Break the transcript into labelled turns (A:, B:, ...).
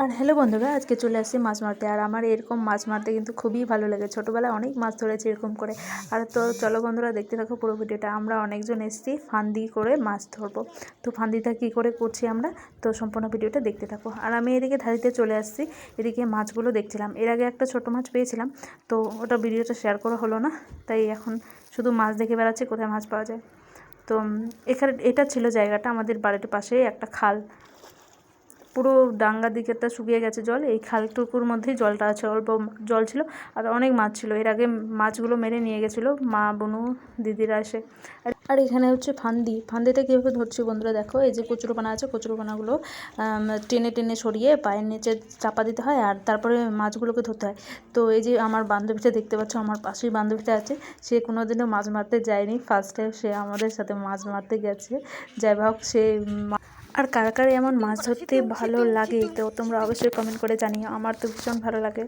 A: আর hello বন্ধুরা, আজকে চলে আসছি মাছ মারতে। আর আমার এরকম মাছ মারতে কিন্তু খুবই ভালো লাগে। ছোটোবেলায় অনেক মাছ ধরেছি এরকম করে। আর তো চলো বন্ধুরা, দেখতে থাকো পুরো ভিডিওটা। আমরা অনেকজন এসেছি ফান্দি করে মাছ ধরবো। তো ফান্দিটা কী করে করছি আমরা, তো সম্পূর্ণ ভিডিওটা দেখতে থাকো। আর আমি এদিকে ধারিতে চলে আসছি, এদিকে মাছগুলো দেখছিলাম। এর আগে একটা ছোটো মাছ পেয়েছিলাম, তো ওটা ভিডিওটা শেয়ার করা হলো না, তাই এখন শুধু মাছ দেখে বেড়াচ্ছি কোথায় মাছ পাওয়া যায়। তো এখানে এটা ছিল জায়গাটা, আমাদের বাড়ির পাশেই একটা খাল। পুরো ডাঙ্গার দিকেরটা শুকিয়ে গেছে জল, এই খালটুকুর মধ্যেই জলটা আছে, অল্প জল ছিল আর অনেক মাছ ছিল। এর আগে মাছগুলো মেরে নিয়ে গেছিলো মা, বোনু, দিদিরা এসে। আর এখানে হচ্ছে ফান্দিটা কীভাবে ধরছি বন্ধুরা দেখো। এই যে কচুরোপানা আছে, কচুরোপানাগুলো টেনে টেনে সরিয়ে পায়ের নিচে চাপা দিতে হয়, আর তারপরে মাছগুলোকে ধরতে হয়। তো এই যে আমার বান্ধবীটা দেখতে পাচ্ছ, আমার পাশেই বান্ধবীটা আছে, সে কোনোদিনও মাছ মারতে যায়নি, ফার্স্ট টাইম সে আমাদের সাথে মাছ মারতে গেছে। যাই হোক, সে আর কার কার এমন মাছ ধরতে ভালো লাগে, তো তোমরা অবশ্যই কমেন্ট করে জানিও। আমার তো ভীষণ ভালো লাগে।